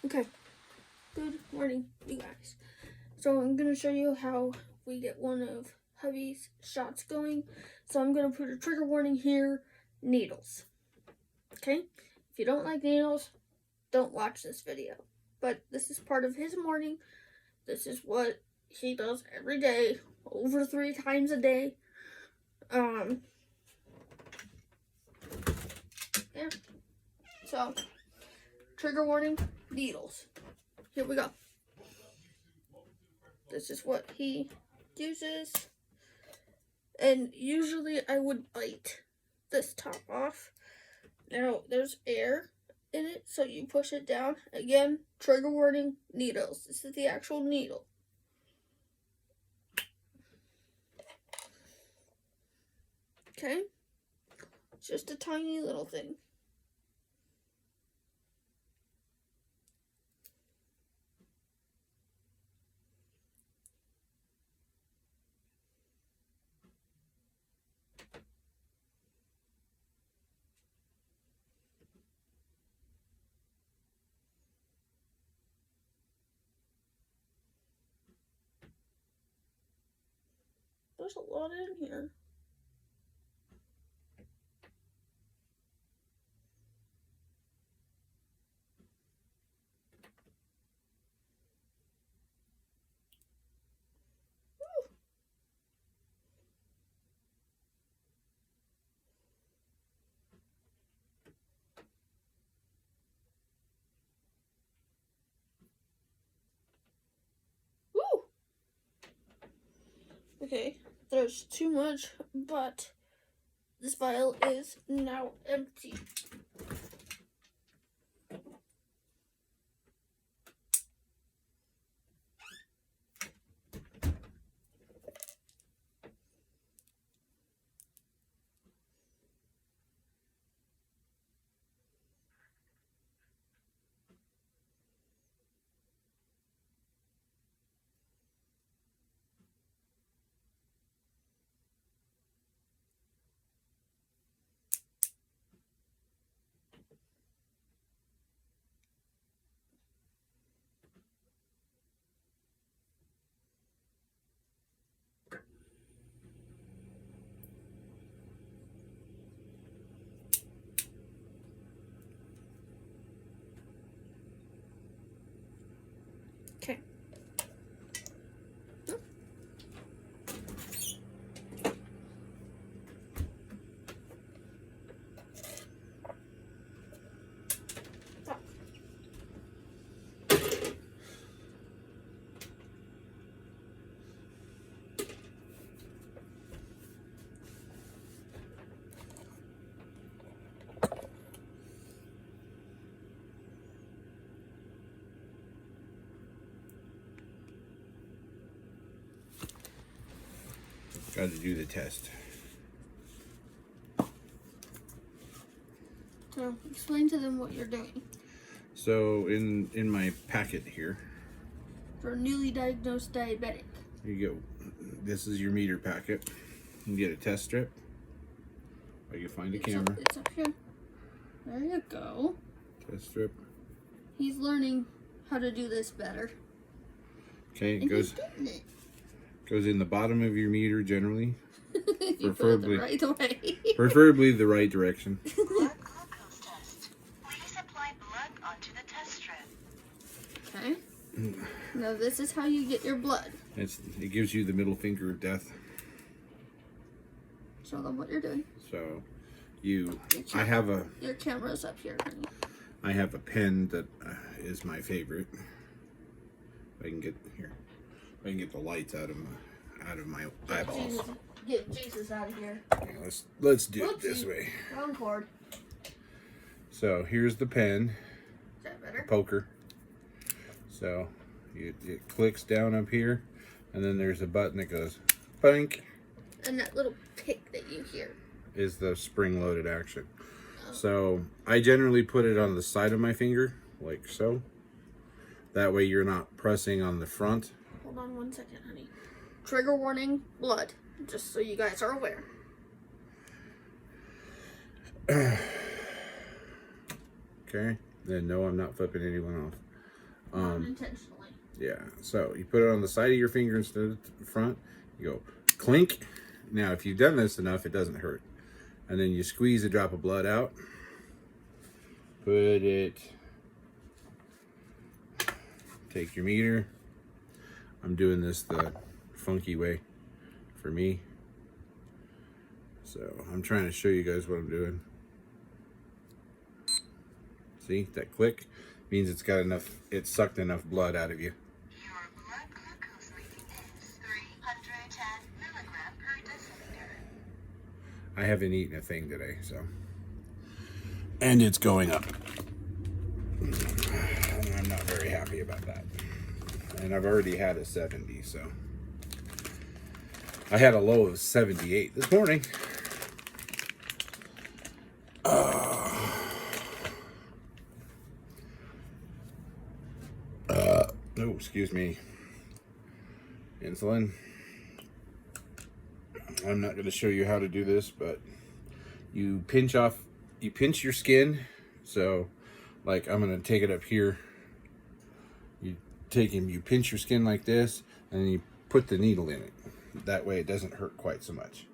Okay, good morning, you guys. So I'm going to show you how we get one of hubby's shots going. So I'm going to put a trigger warning here, needles. Okay, if you don't like needles, don't watch this video. But this is part of his morning. This is what he does every day, over 3 times a day. Yeah. So, trigger warning, needles. Here we go. This is what he uses. And usually I would bite this top off. Now, there's air in it, so you push it down. Again, trigger warning, needles. This is the actual needle. Okay? It's just a tiny little thing. There's a lot in here. Woo! Okay, there's too much, but this vial is now empty. Okay. Got to do the test. So explain to them what you're doing. So in my packet here, For a newly diagnosed diabetic. you get, this is your meter packet. You get a test strip. Or you find a camera. It's up here. There you go. Test strip. He's learning how to do this better. Okay, it And goes he's getting it. goes in the bottom of your meter generally. You Preferably put it the right way. Preferably the right direction. Blood glucose test. Please apply blood onto the test strip. Okay. Now this is how you get your blood. It gives you the middle finger of death. Show them what you're doing. So Your camera's up here, honey. I have a pen that is my favorite. If I can get here. If I can get the lights out of my eyeballs. Get Jesus out of here. Yeah, let's do it this way. Wrong cord. So here's the pen, Is that better? poker. So it clicks down up here, and then there's a button that goes bank. And that little pick that you hear. Is the spring-loaded action. So I generally put it on the side of my finger, like so. That way you're not pressing on the front. Hold on 1 second, honey. Trigger warning, blood. Just so you guys are aware. Okay. Then no, I'm not flipping anyone off. Unintentionally. Yeah, so you put it on the side of your finger instead of the front. You go clink. Now, if you've done this enough, it doesn't hurt. And then you squeeze a drop of blood out. Put it. Take your meter. I'm doing this the funky way for me. So I'm trying to show you guys what I'm doing. See, that click means it's got enough, it sucked enough blood out of you. Your blood glucose reading is 310 milligram per deciliter. I haven't eaten a thing today, so. And it's going up. And I'm not very happy about that. And I've already had a 70, so. I had a low of 78 this morning. Oh, excuse me. Insulin. I'm not going to show you how to do this, but you pinch your skin. So, like, I'm going to take it up here. You pinch your skin like this, and then you put the needle in it. That way it doesn't hurt quite so much.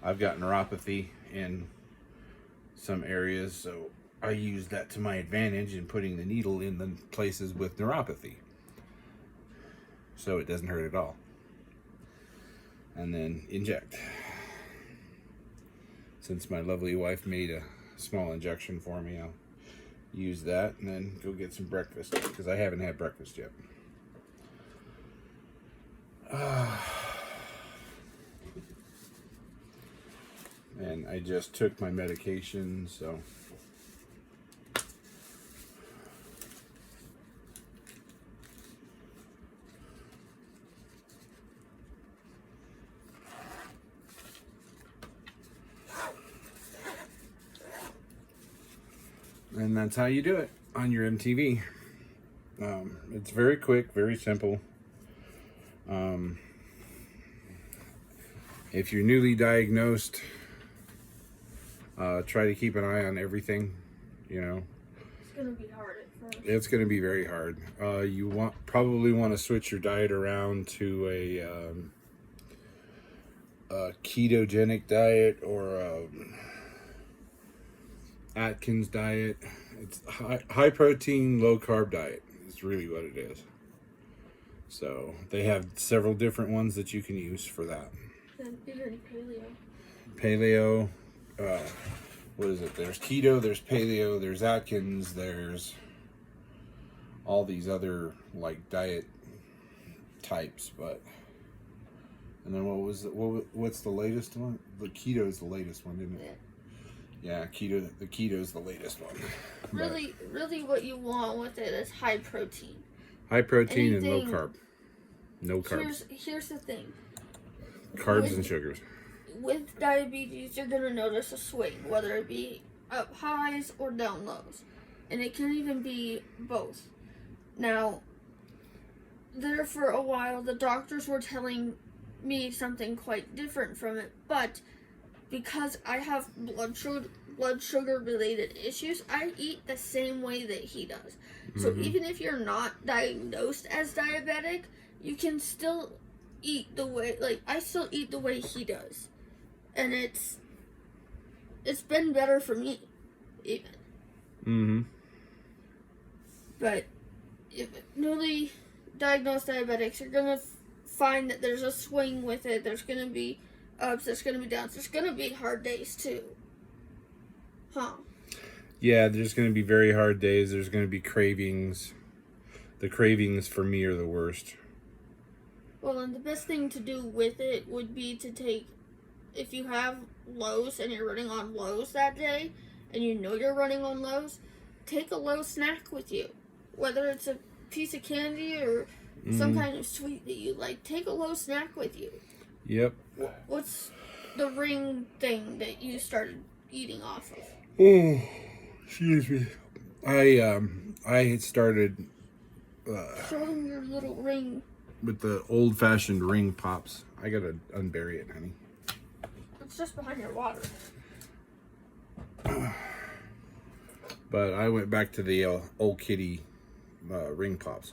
I've got neuropathy in some areas, so I use that to my advantage in putting the needle in the places with neuropathy. So it doesn't hurt at all. And then inject. Since my lovely wife made a small injection for me, I'll use that and then go get some breakfast, because I haven't had breakfast yet. And I just took my medication, so and that's how you do it on your MTV. It's very quick, very simple. If you're newly diagnosed, try to keep an eye on everything. You know, It's gonna be hard at first. it's going to be very hard. You probably want to switch your diet around to a ketogenic diet or Atkins diet. It's high protein, low carb diet is really what it is. So they have several different ones that you can use for that. Then is there any Paleo, paleo? what is it? There's keto, there's paleo, there's Atkins, there's all these other like diet types, but and then what's the latest one? The keto is the latest one, isn't it? Yeah, the keto is the latest one. Really what you want with it is high protein. High protein and Anything- low carb. No carbs. Here's the thing. Carbs and sugars. With diabetes, you're gonna notice a swing, whether it be up highs or down lows. And it can even be both. Now, there for a while, the doctors were telling me something quite different from it, but because I have blood sugar related issues, I eat the same way that he does. So even if you're not diagnosed as diabetic, you can still eat the way, I still eat the way he does. And it's been better for me, even. Mm-hmm. But if newly diagnosed diabetics, you're gonna find that there's a swing with it. There's gonna be ups, there's gonna be downs, there's gonna be hard days too. Huh. Yeah, there's going to be very hard days. There's going to be cravings. The cravings for me are the worst. Well, and the best thing to do with it would be to take, if you have lows and you're running on lows that day, and you know you're running on lows, take a low snack with you. Whether it's a piece of candy or some kind of sweet that you like, take a low snack with you. Yep. What's the ring thing that you started eating off of? Oh, excuse me. I started Show them your little ring. with the old-fashioned ring pops. I gotta unbury it, honey. It's just behind your water. But I went back to the old kitty ring pops.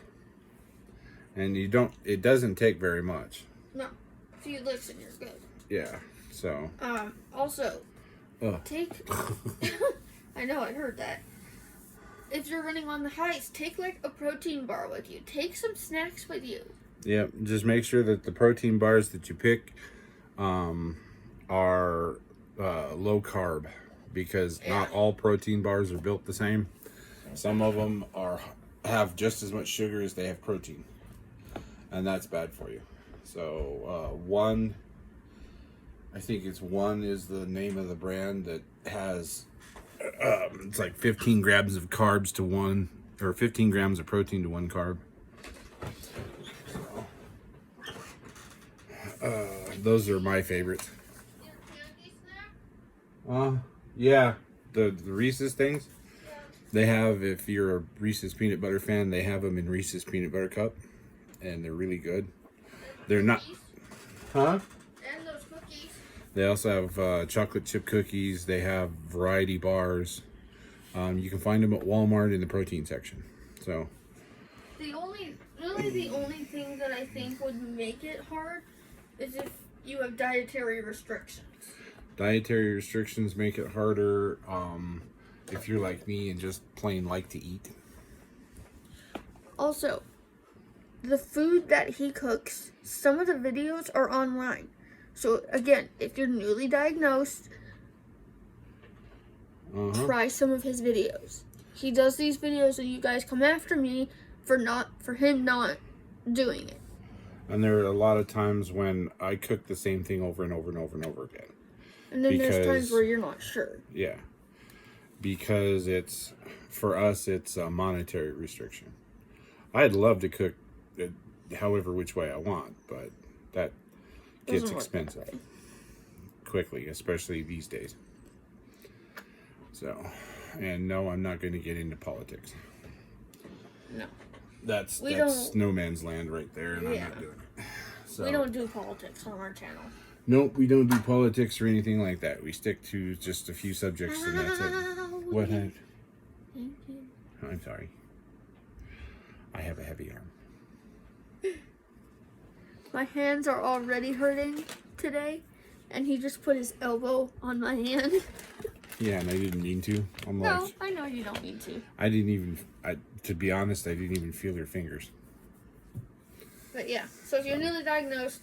And it doesn't take very much. No. A few licks and you're good. Yeah, so. Also, Ugh. take, I know, I heard that. If you're running on the highs, take like a protein bar with you. Take some snacks with you. Yeah, just make sure that the protein bars that you pick are low carb, because not all protein bars are built the same. Some of them have just as much sugar as they have protein, and that's bad for you. So I think it's One is the name of the brand that has it's like 15 grams of carbs to one, or 15 grams of protein to 1 carb. Those are my favorites. Yeah, the Reese's things. They have, if you're a Reese's peanut butter fan, they have them in Reese's peanut butter cup, and they're really good. They're not, huh? And those cookies. They also have chocolate chip cookies. They have variety bars. You can find them at Walmart in the protein section. So The only thing that I think would make it hard is if you have dietary restrictions. dietary restrictions make it harder. If you're like me and just plain like to eat. Also, the food that he cooks, some of the videos are online. So again, if you're newly diagnosed, try some of his videos. He does these videos and you guys come after me for him not doing it. And there are a lot of times when I cook the same thing over and over and over and over again. And then there's times where you're not sure. Yeah. Because for us, it's a monetary restriction. I'd love to cook however which way I want, but that gets Doesn't work expensive that way. quickly, especially these days. So, and no, I'm not going to get into politics. No. That's don't- no man's land right there, and I'm Yeah. not doing it. So, We don't do politics on our channel. Nope, we don't do politics or anything like that. We stick to just a few subjects, and that's it. What happened? Thank you. I'm sorry. I have a heavy arm. My hands are already hurting today, and he just put his elbow on my hand. Yeah, and I didn't mean to. I'm No, like, I know you don't need to. to be honest, I didn't even feel your fingers. But yeah, so if you're newly diagnosed,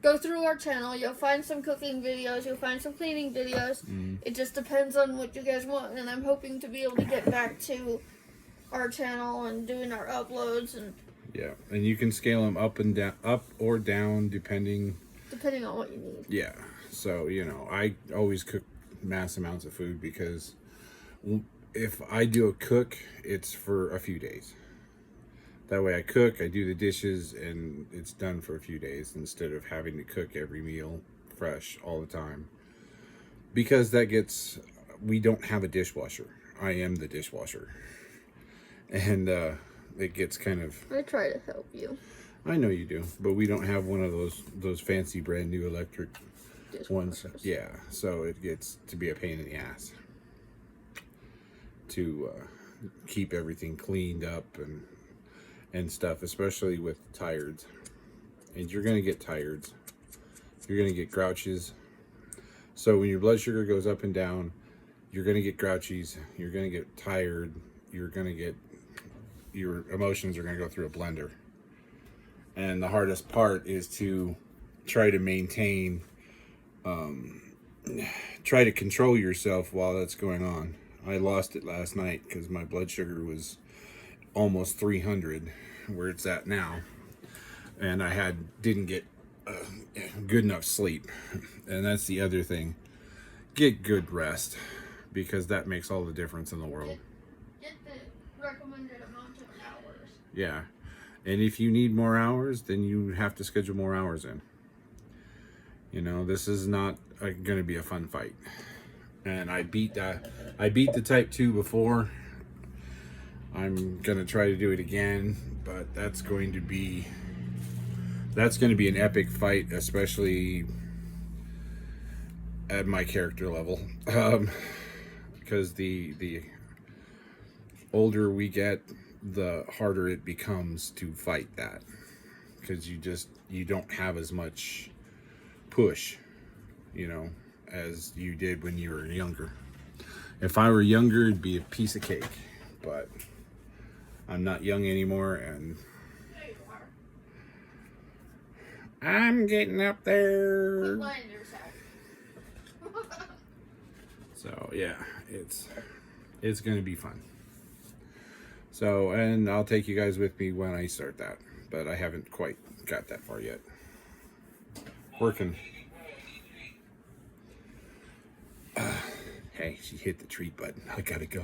go through our channel. You'll find some cooking videos. You'll find some cleaning videos. It just depends on what you guys want. And I'm hoping to be able to get back to our channel and doing our uploads and Yeah, and you can scale them up and down, up or down, depending on what you need. Yeah, so, I always cook mass amounts of food because if I do a cook, it's for a few days. That way I cook, I do the dishes, and it's done for a few days instead of having to cook every meal fresh all the time. Because we don't have a dishwasher. I am the dishwasher. And it gets kind of... I try to help you. I know you do, but we don't have one of those fancy brand new electric ones. Yeah, so it gets to be a pain in the ass to keep everything cleaned up and stuff, especially with tires. And you're gonna get tires. You're gonna get grouches. So when your blood sugar goes up and down, you're gonna get grouchies. You're gonna get tired. Your emotions are gonna go through a blender. And the hardest part is to try to maintain, try to control yourself while that's going on. I lost it last night because my blood sugar was almost 300, where it's at now. And I didn't get good enough sleep. And that's the other thing. Get good rest, because that makes all the difference in the world. Get the recommended amount of hours. Yeah. And if you need more hours, then you have to schedule more hours in. This is not going to be a fun fight. And I beat the type 2 before. I'm going to try to do it again, but that's going to be an epic fight, especially at my character level. Because the older we get, the harder it becomes to fight that, because you don't have as much push, as you did when you were younger. If I were younger, it'd be a piece of cake, but I'm not young anymore, and I'm getting up there. So yeah, it's gonna be fun. So, and I'll take you guys with me when I start that, but I haven't quite got that far yet. Working. Hey, she hit the treat button. I gotta go.